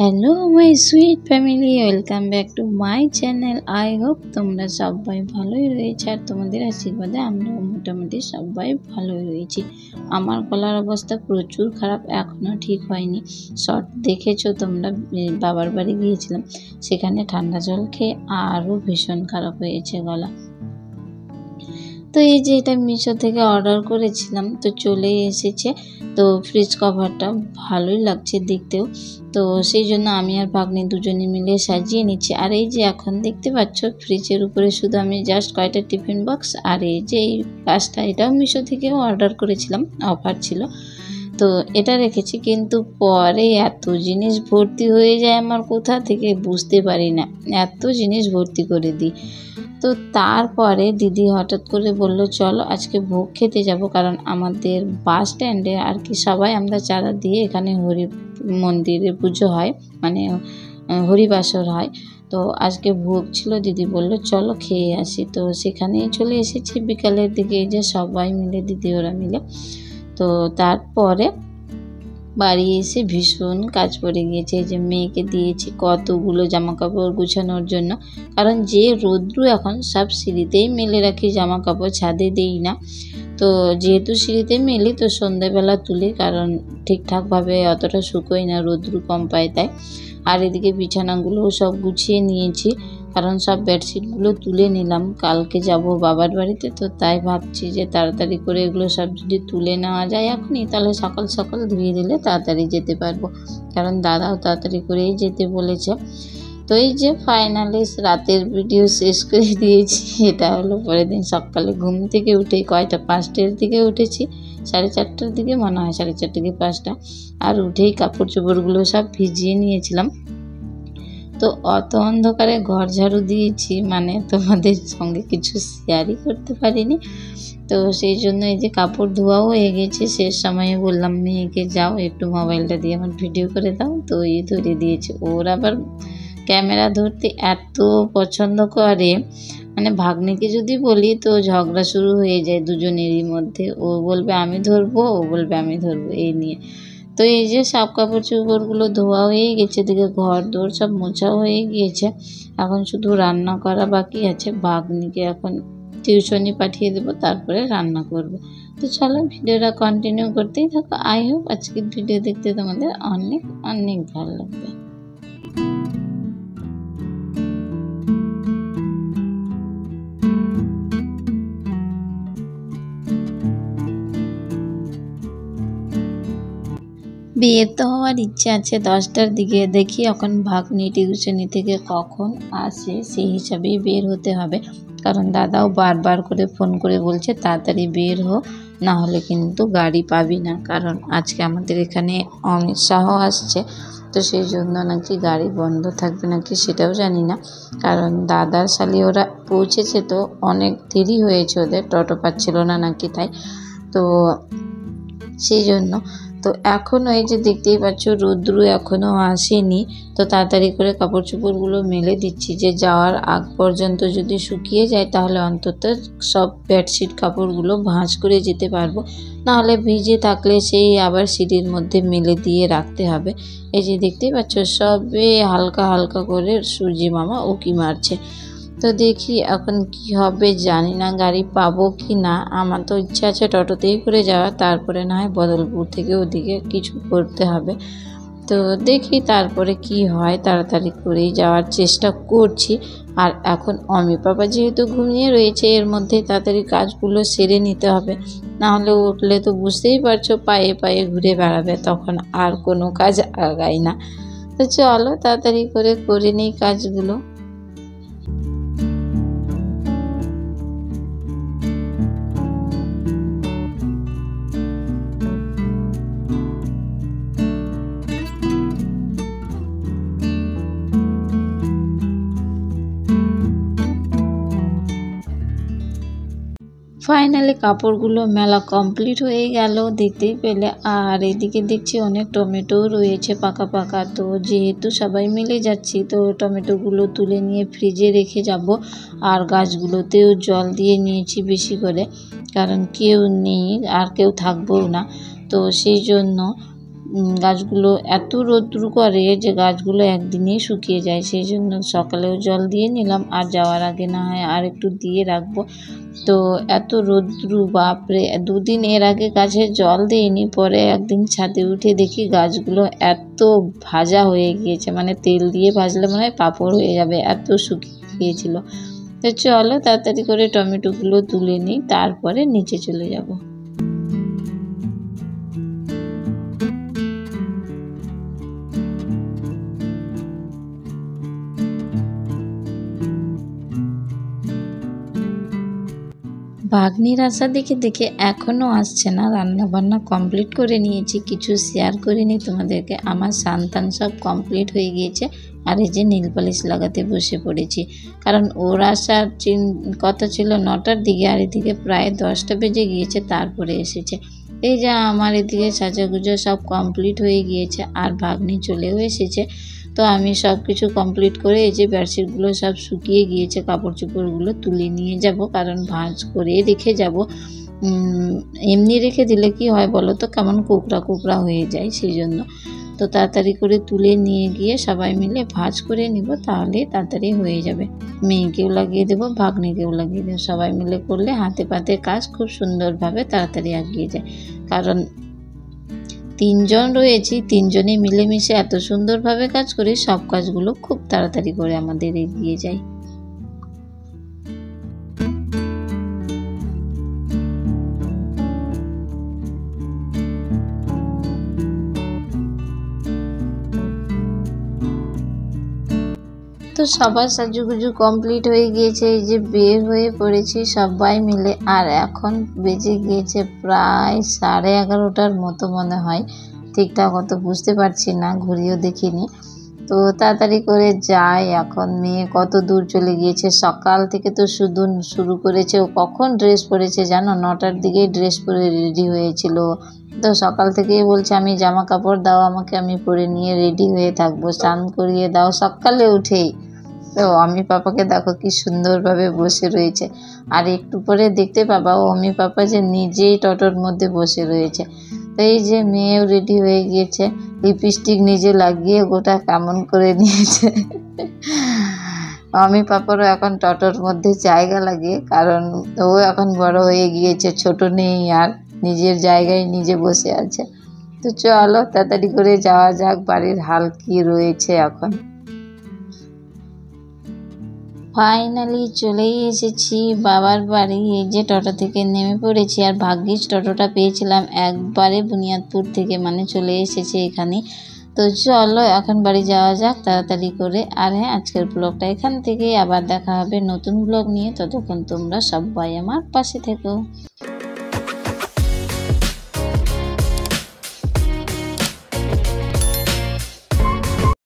Hello my sweet family, welcome back to my channel. I hope তোমরা সবাই ভালোই রয়েছে, আর তোমাদের আশীর্বাদে আমরাও মোটামুটি সবাই ভালোই রয়েছি। আমার গলার অবস্থা প্রচুর খারাপ, এখনও ঠিক হয়নি। শর্ট দেখেছো তোমরা, বাবার বাড়ি গিয়েছিলাম, সেখানে ঠান্ডা জল খেয়ে আরও ভীষণ খারাপ হয়েছে গলা। তো এই যে এটা মিশো থেকে অর্ডার করেছিলাম, তো চলে এসেছে। তো ফ্রিজ কভারটা ভালোই লাগছে দেখতেও, তো সেই জন্য আমি আর ভাগ্নি দুজনে মিলে সাজিয়ে নিচ্ছি। আর এই যে এখন দেখতে পাচ্ছ ফ্রিজের উপরে শুধু আমি জাস্ট কয়টা টিফিন বক্স, আর এই যে এই কাজটা এটাও মিশো থেকেও অর্ডার করেছিলাম, অফার ছিল, তো এটা রেখেছি। কিন্তু পরে এত জিনিস ভর্তি হয়ে যায় আমার, কোথা থেকে বুঝতে পারি না, এত জিনিস ভর্তি করে দিই। তো তারপরে দিদি হঠাৎ করে বলল চলো আজকে ভোগ খেতে যাব, কারণ আমাদের বাস স্ট্যান্ডে আর কি সবাই আমরা চাঁদা দিয়ে এখানে হরি মন্দিরে পুজো হয়, মানে হরিবাসর হয়। তো আজকে ভোগ ছিল, দিদি বলল চলো খেয়ে আসি। তো সেখানেই চলে এসেছি বিকালের দিকে, এই যে সবাই মিলে দিদি ওরা মিলে। তো তারপরে বাড়ি এসে ভীষণ কাজ পড়ে গিয়েছে। এই যে মেয়েকে দিয়েছি কতগুলো জামা কাপড় গুছানোর জন্য, কারণ যে রৌদ্র এখন, সব সিঁড়িতেই মেলে রাখি জামা কাপড়, ছাদে দেই না। তো যেহেতু সিঁড়িতে মেলি তো সন্ধ্যেবেলা তুলি, কারণ ঠিকঠাকভাবে অতটা শুকোয় না, রৌদ্র কম পায় তাই। আর এদিকে বিছানাগুলোও সব গুছিয়ে নিয়েছি, কারণ সব বেডশিটগুলো তুলে নিলাম, কালকে যাব বাবার বাড়িতে। তো তাই ভাবছি যে তাড়াতাড়ি করে এগুলো সব যদি তুলে নেওয়া যায় এখনই, তাহলে সকাল সকাল ধুয়ে দিলে তাড়াতাড়ি যেতে পারবো, কারণ দাদাও তাড়াতাড়ি করেই যেতে বলেছে। তো এই যে ফাইনালি রাতের ভিডিও শেষ করে দিয়েছি। এটা হলো পরের দিন সকালে ঘুম থেকে উঠে, কয়টা 5টার দিকে উঠেছি, 4:30টার দিকে মনে হয়, 4:30 থেকে 5টা। আর উঠেই কাপড় চোপড়গুলো সব ভিজিয়ে নিয়েছিলাম। তো অত অন্ধকারে ঘর ঝাড়ু দিয়েছি, মানে তোমাদের সঙ্গে কিছু শেয়ারই করতে পারিনি। তো সেই জন্য এই যে কাপড় ধোয়াও হয়ে গেছে, শেষ সময়ে বললাম মেয়েকে যাও একটু মোবাইলটা দিয়ে আমার ভিডিও করে দাও, তো এই ধরে দিয়েছে। ওর আবার ক্যামেরা ধরতে এত পছন্দ করে, মানে ভাগ্নিকে যদি বলি তো ঝগড়া শুরু হয়ে যায় দুজনেরই মধ্যে, ও বলবে আমি ধরবো, ও বলবে আমি ধরবো, এই নিয়ে। তো এই যে সব কাপড় চোপড়গুলো ধোয়া হয়ে গেছে, দিকে ঘর দোর সব মোছাও হয়ে গিয়েছে, এখন শুধু রান্না করা বাকি আছে। ভাগ্নিকে এখন টিউশনি পাঠিয়ে দেবো, তারপরে রান্না করব। তো চলো ভিডিওটা কন্টিনিউ করতেই থাকো। আই হোপ আজকের ভিডিও দেখতে তোমাদের অনেক অনেক ভালো লাগবে। বিয়ের তো হওয়ার ইচ্ছে আছে 10টার দিকে, দেখি এখন ভাগ্নি টিউশনি থেকে কখন আসে সেই হিসাবেই বের হতে হবে, কারণ দাদাও বারবার করে ফোন করে বলছে তাড়াতাড়ি বের হো, না হলে কিন্তু গাড়ি পাবি না, কারণ আজকে আমাদের এখানে অমিত শাহ আসছে। তো সেই জন্য নাকি গাড়ি বন্ধ থাকবে নাকি সেটাও জানি না, কারণ দাদার শালি ওরা পৌঁছেছে, তো অনেক দেরি হয়েছে, ওদের টোটো পাচ্ছিল না নাকি তাই। তো সেই জন্য তো এখনও এই যে দেখতেই পাচ্ছ রৌদ্র এখনও আসেনি, তো তাড়াতাড়ি করে কাপড় চোপড়গুলো মেলে দিচ্ছি, যে যাওয়ার আগ পর্যন্ত যদি শুকিয়ে যায় তাহলে অন্তত সব বেডশিট কাপড়গুলো ভাঁজ করে যেতে পারবো, নাহলে ভিজে থাকলে সেই আবার সিঁড়ির মধ্যে মেলে দিয়ে রাখতে হবে। এই যে দেখতেই পাচ্ছ সবে হালকা হালকা করে সূর্যি মামা উঁকি মারছে। তো দেখি এখন কি হবে, জানি না গাড়ি পাবো কি না। আমার তো ইচ্ছা আছে টোটোতেই করে যাওয়া, তারপরে না হয় বদলপুর থেকে ওদিকে কিছু করতে হবে। তো দেখি তারপরে কি হয়, তাড়াতাড়ি করেই যাওয়ার চেষ্টা করছি। আর এখন অমি পাপা যেহেতু ঘুমিয়ে রয়েছে, এর মধ্যেই তাড়াতাড়ি কাজগুলো সেরে নিতে হবে, নাহলে উঠলে তো বুঝতেই পারছো পায়ে পায়ে ঘুরে বেড়াবে, তখন আর কোনো কাজ আগায় না। তো চলো তাড়াতাড়ি করে নিই কাজগুলো। ফাইনালি কাপড়গুলো মেলা কমপ্লিট হয়ে গেল দেখতেই পেলে। আর এদিকে দেখছি অনেক টমেটো রয়েছে পাকা পাকা, তো যেহেতু সবাই মিলে যাচ্ছি তো টমেটোগুলো তুলে নিয়ে ফ্রিজে রেখে যাব। আর গাছগুলোতেও জল দিয়ে নিয়েছি বেশি করে, কারণ কেউ নেই আর কেউ থাকবেও না, তো সেই জন্য গাছগুলো এত রৌদ্র করে যে গাছগুলো একদিনেই শুকিয়ে যায়, সেই জন্য সকালেও জল দিয়ে নিলাম, আর যাওয়ার আগে না হয় আর একটু দিয়ে রাখবো। তো এত রৌদ্র, বাপরে! দুদিন এর আগে গাছে জল দিইনি, পরে একদিন ছাদে উঠে দেখি গাছগুলো এত ভাজা হয়ে গিয়েছে, মানে তেল দিয়ে ভাজলে মনে হয় পাঁপড় হয়ে যাবে, এত শুকিয়ে গিয়েছিল। তো চলো তাড়াতাড়ি করে টমেটোগুলো তুলে নিই, তারপরে নিচে চলে যাব। ভাগ্নির আসা দেখে দেখে এখনও আসছে না। রান্না বান্না কমপ্লিট করে নিয়েছি, কিছু শেয়ার করিনি তোমাদেরকে। আমার স্নান সব কমপ্লিট হয়ে গিয়েছে, আর এই যে নীল পালিশ লাগাতে বসে পড়েছি, কারণ ওর আসার কথা ছিল 9টার দিকে, আর এদিকে প্রায় 10টা বেজে গিয়েছে তারপরে এসেছে। এই যে আমার এদিকে সাজাগুজো সব কমপ্লিট হয়ে গিয়েছে, আর ভাগ্নি চলেও এসেছে। তো আমি সব কিছু কমপ্লিট করে এই যে বেডশিটগুলো সব শুকিয়ে গিয়েছে, কাপড় চোপড়গুলো তুলে নিয়ে যাব, কারণ ভাঁজ করে রেখে যাব। এমনি রেখে দিলে কি হয় বলো তো, কেমন কোকড়া কোকড়া হয়ে যায়, সেই জন্য। তো তাড়াতাড়ি করে তুলে নিয়ে গিয়ে সবাই মিলে ভাঁজ করে নিব, তাহলে তাড়াতাড়ি হয়ে যাবে। মেয়েকেও লাগিয়ে দেবো, ভাগ্নিকেও লাগিয়ে দেবো, সবাই মিলে করলে হাতে পাতে কাজ খুব সুন্দরভাবে তাড়াতাড়ি এগিয়ে যায়। কারণ 3জন রয়েছি, 3জনে মিলেমিশে এত সুন্দরভাবে কাজ করি, সব কাজগুলো খুব তাড়াতাড়ি করে আমাদের এগিয়ে যায়। তো সবার সাজুগুজু কমপ্লিট হয়ে গিয়েছে, এই যে বের হয়ে পড়েছি সবাই মিলে, আর এখন বেজে গিয়েছে প্রায় 11:30টার মতো মনে হয়, ঠিকঠাক অত বুঝতে পারছি না, ঘুরিয়েও দেখিনি। তো তাড়াতাড়ি করে যাই, এখন মেয়ে কত দূর চলে গিয়েছে, সকাল থেকে তো শুরু করেছে। ও কখন ড্রেস পরেছে জানো, 9টার দিকেই ড্রেস পরে রেডি হয়েছিল। তো সকাল থেকেই বলছে আমি জামা কাপড় দাও আমাকে, আমি পরে নিয়ে রেডি হয়ে থাকবো, স্নান করিয়ে দাও, সকালে উঠেই। তো অমি পাপাকে দেখো কি সুন্দরভাবে বসে রয়েছে, আর একটু পরে দেখতে পাবা অমি পাপা যে নিজেই টটোর মধ্যে বসে রয়েছে। তো এই যে মেয়েও রেডি হয়ে গিয়েছে, লিপস্টিক নিজে লাগিয়ে গোটা কেমন করে নিয়েছে। অমি পাপারও এখন টটোর মধ্যে জায়গা লাগে, কারণ ও এখন বড় হয়ে গিয়েছে, ছোট নেই আর, নিজের জায়গায় নিজে বসে আছে। তো চলো তাড়াতাড়ি করে যাওয়া যাক, বাড়ির হাল কি রয়েছে এখন। ফাইনালি চলেই এসেছি বাবার বাড়ি। এই যে টোটো থেকে নেমে পড়েছি, আর ভাগ্যিস টোটোটা পেয়েছিলাম একবারে বুনিয়াদপুর থেকে, মানে চলে এসেছে এখানে। তো চলো এখন বাড়ি যাওয়া যাক তাড়াতাড়ি করে। আর হ্যাঁ, আজকের ব্লগটা এখান থেকেই, আবার দেখা হবে নতুন ব্লগ নিয়ে, ততক্ষণ তোমরা সবাই আমার পাশে থেকো।